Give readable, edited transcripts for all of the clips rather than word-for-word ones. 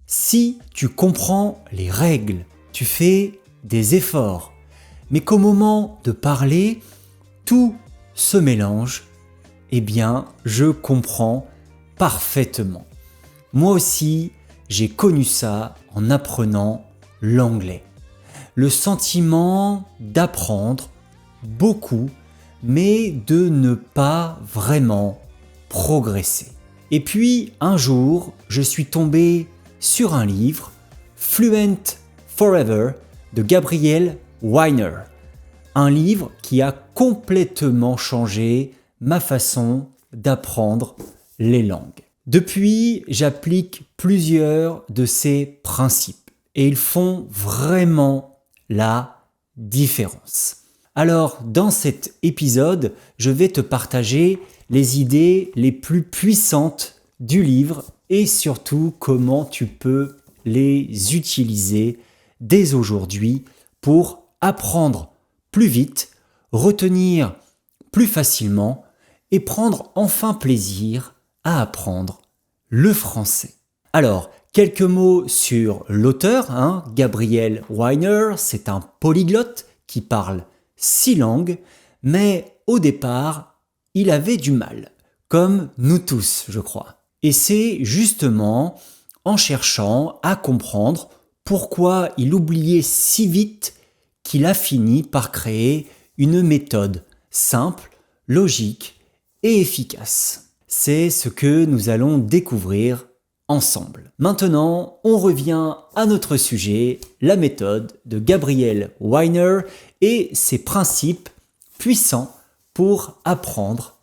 Si tu comprends les règles, tu fais des efforts, mais qu'au moment de parler, tout se mélange, eh bien, je comprends parfaitement. Moi aussi, j'ai connu ça en apprenant l'anglais. Le sentiment d'apprendre beaucoup, mais de ne pas vraiment progresser. Et puis, un jour, je suis tombé sur un livre, Fluent Forever, de Gabriel Weiner. Un livre qui a complètement changé ma façon d'apprendre les langues. Depuis, j'applique plusieurs de ces principes et ils font vraiment la différence. Alors, dans cet épisode, je vais te partager les idées les plus puissantes du livre et surtout comment tu peux les utiliser dès aujourd'hui pour apprendre plus vite, retenir plus facilement et prendre enfin plaisir à apprendre le français. Alors, quelques mots sur l'auteur, Gabriel Weiner, c'est un polyglotte qui parle 6 langues, mais au départ, il avait du mal, comme nous tous, je crois. Et c'est justement en cherchant à comprendre pourquoi il oubliait si vite qu'il a fini par créer une méthode simple, logique et efficace. C'est ce que nous allons découvrir ensemble. Maintenant, on revient à notre sujet, la méthode de Gabriel Weiner et ses principes puissants pour apprendre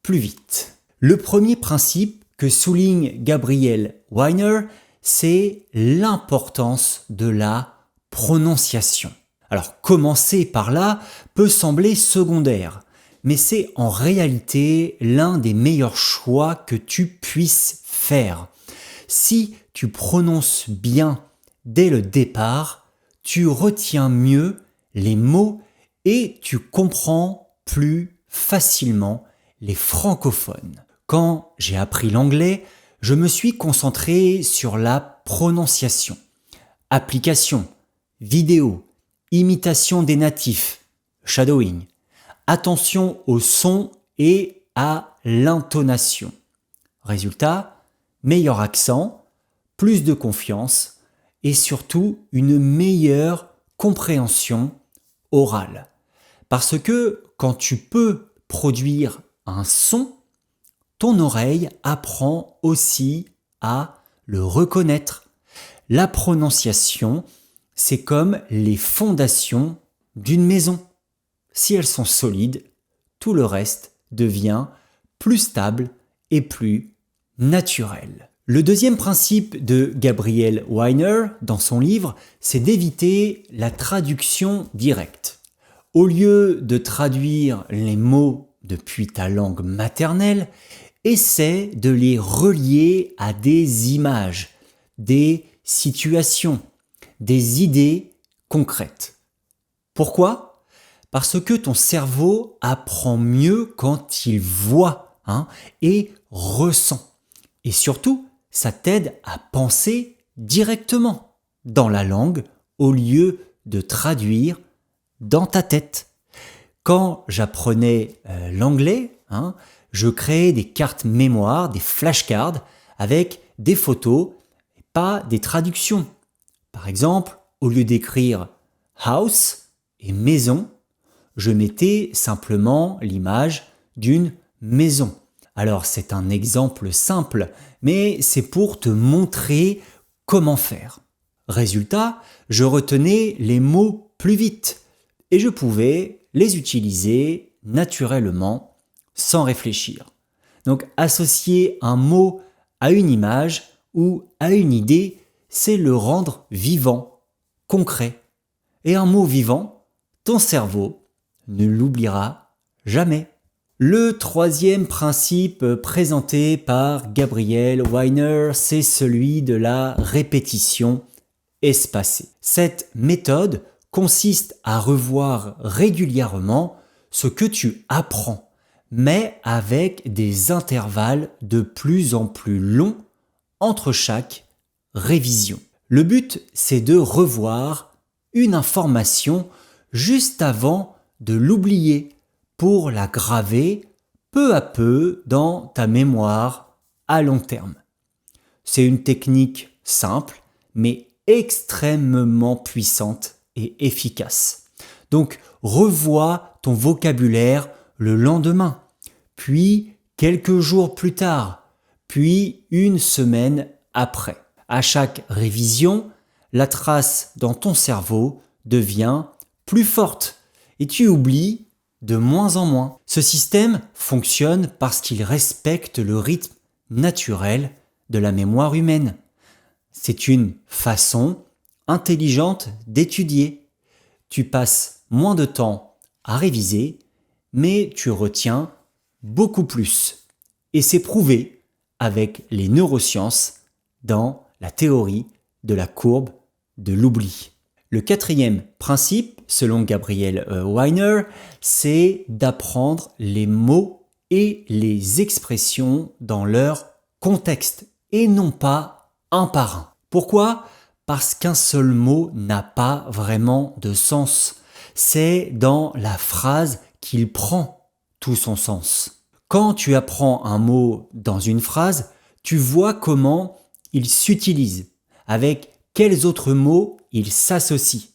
plus vite. Le premier principe que souligne Gabriel Weiner, c'est l'importance de la prononciation. Alors, commencer par là peut sembler secondaire, mais c'est en réalité l'un des meilleurs choix que tu puisses faire. Si tu prononces bien dès le départ, tu retiens mieux les mots et tu comprends plus facilement les francophones. Quand j'ai appris l'anglais, je me suis concentré sur la prononciation. Application, vidéo, imitation des natifs, shadowing. Attention au son et à l'intonation. Résultat, meilleur accent, plus de confiance et surtout une meilleure compréhension orale. Parce que quand tu peux produire un son, ton oreille apprend aussi à le reconnaître. La prononciation, c'est comme les fondations d'une maison. Si elles sont solides, tout le reste devient plus stable et plus naturel. Le deuxième principe de Gabriel Weiner dans son livre, c'est d'éviter la traduction directe. Au lieu de traduire les mots depuis ta langue maternelle, essaie de les relier à des images, des situations, des idées concrètes. Pourquoi ? Parce que ton cerveau apprend mieux quand il voit et ressent. Et surtout, ça t'aide à penser directement dans la langue au lieu de traduire dans ta tête. Quand j'apprenais l'anglais, je créais des cartes mémoire, des flashcards avec des photos et pas des traductions. Par exemple, au lieu d'écrire house et maison, je mettais simplement l'image d'une maison. Alors c'est un exemple simple, mais c'est pour te montrer comment faire. Résultat, je retenais les mots plus vite et je pouvais les utiliser naturellement sans réfléchir. Donc associer un mot à une image ou à une idée, c'est le rendre vivant, concret. Et un mot vivant, ton cerveau ne l'oubliera jamais. Le troisième principe présenté par Gabriel Weiner, c'est celui de la répétition espacée. Cette méthode consiste à revoir régulièrement ce que tu apprends, mais avec des intervalles de plus en plus longs entre chaque révision. Le but, c'est de revoir une information juste avant de l'oublier pour la graver peu à peu dans ta mémoire à long terme. C'est une technique simple, mais extrêmement puissante et efficace. Donc, revois ton vocabulaire le lendemain, puis quelques jours plus tard, puis une semaine après. À chaque révision, la trace dans ton cerveau devient plus forte et tu oublies de moins en moins. Ce système fonctionne parce qu'il respecte le rythme naturel de la mémoire humaine. C'est une façon intelligente d'étudier. Tu passes moins de temps à réviser, mais tu retiens beaucoup plus. Et c'est prouvé avec les neurosciences dans la théorie de la courbe de l'oubli. Le quatrième principe, selon Gabriel Weiner, c'est d'apprendre les mots et les expressions dans leur contexte et non pas un par un. Pourquoi ? Parce qu'un seul mot n'a pas vraiment de sens. C'est dans la phrase qu'il prend tout son sens. Quand tu apprends un mot dans une phrase, tu vois comment il s'utilise, avec quels autres mots il s'associe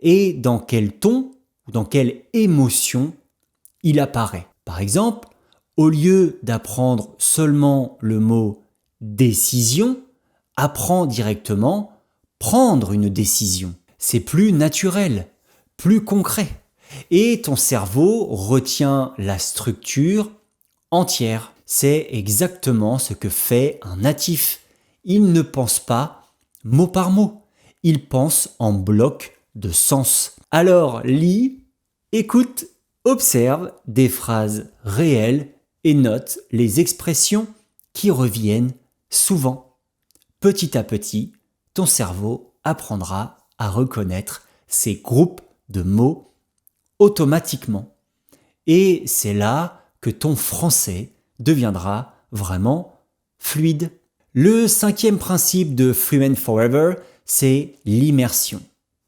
et dans quel ton ou dans quelle émotion il apparaît. Par exemple, au lieu d'apprendre seulement le mot décision, apprends directement prendre une décision. C'est plus naturel, plus concret. Et ton cerveau retient la structure entière. C'est exactement ce que fait un natif. Il ne pense pas mot par mot. Il pense en bloc de sens. Alors lis, écoute, observe des phrases réelles et note les expressions qui reviennent souvent. Petit à petit, ton cerveau apprendra à reconnaître ces groupes de mots automatiquement. Et c'est là que ton français deviendra vraiment fluide. Le cinquième principe de Fluent Forever, c'est l'immersion.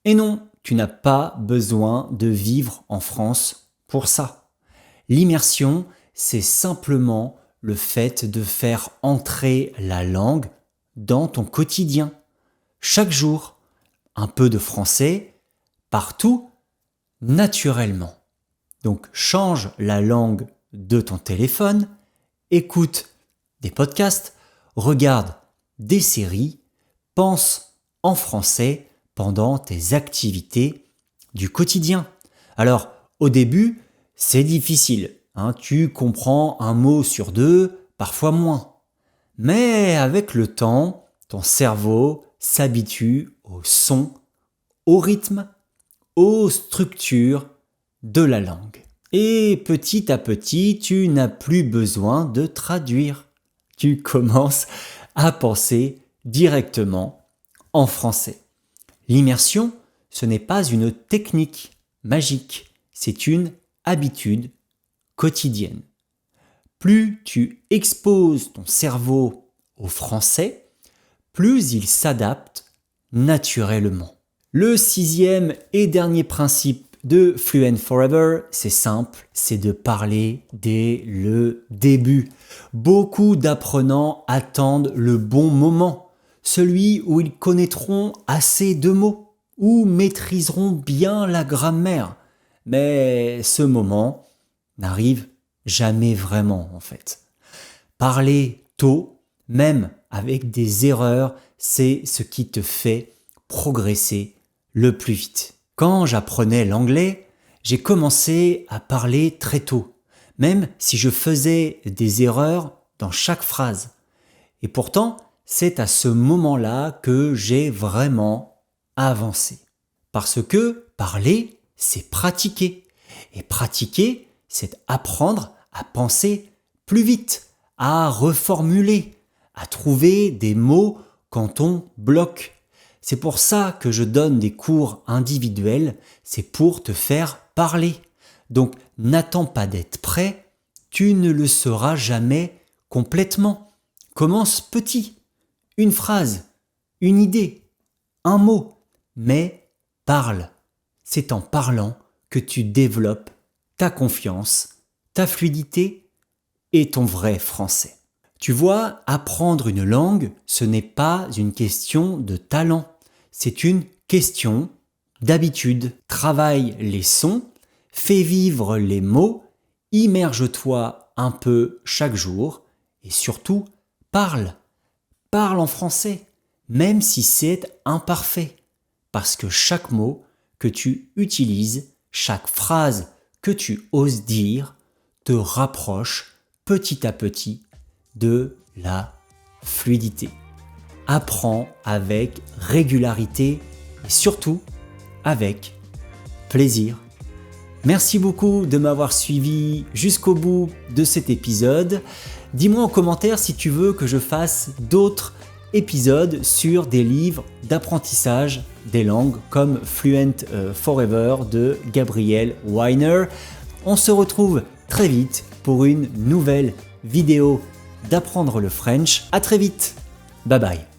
Et non, tu n'as pas besoin de vivre en France pour ça. L'immersion, c'est simplement le fait de faire entrer la langue dans ton quotidien. Chaque jour, un peu de français, partout, naturellement. Donc change la langue de ton téléphone, écoute des podcasts, regarde des séries, pense en français pendant tes activités du quotidien. Alors, au début, c'est difficile. Tu comprends un mot sur deux, parfois moins. Mais avec le temps, ton cerveau s'habitue au son, au rythme, aux structures de la langue. Et petit à petit, tu n'as plus besoin de traduire. Tu commences à penser directement en français. L'immersion, ce n'est pas une technique magique, c'est une habitude quotidienne. Plus tu exposes ton cerveau au français, plus il s'adapte naturellement. Le sixième et dernier principe de Fluent Forever, c'est simple, c'est de parler dès le début. Beaucoup d'apprenants attendent le bon moment, celui où ils connaîtront assez de mots, ou maîtriseront bien la grammaire. Mais ce moment n'arrive jamais vraiment en fait. Parler tôt, même avec des erreurs, c'est ce qui te fait progresser le plus vite. Quand j'apprenais l'anglais, j'ai commencé à parler très tôt, même si je faisais des erreurs dans chaque phrase. Et pourtant, c'est à ce moment-là que j'ai vraiment avancé. Parce que parler, c'est pratiquer. Et pratiquer, c'est apprendre à penser plus vite, à reformuler, à trouver des mots quand on bloque. C'est pour ça que je donne des cours individuels, c'est pour te faire parler. Donc n'attends pas d'être prêt, tu ne le seras jamais complètement. Commence petit, une phrase, une idée, un mot, mais parle. C'est en parlant que tu développes ta confiance, ta fluidité et ton vrai français. Tu vois, apprendre une langue, ce n'est pas une question de talent, c'est une question d'habitude. Travaille les sons, fais vivre les mots, immerge-toi un peu chaque jour et surtout, parle. Parle en français, même si c'est imparfait, parce que chaque mot que tu utilises, chaque phrase que tu oses dire, te rapproche petit à petit de la fluidité. Apprends avec régularité et surtout avec plaisir. Merci beaucoup de m'avoir suivi jusqu'au bout de cet épisode. Dis-moi en commentaire si tu veux que je fasse d'autres épisodes sur des livres d'apprentissage des langues comme Fluent Forever de Gabriel Weiner. On se retrouve très vite pour une nouvelle vidéo d'apprendre le French. À très vite. Bye bye.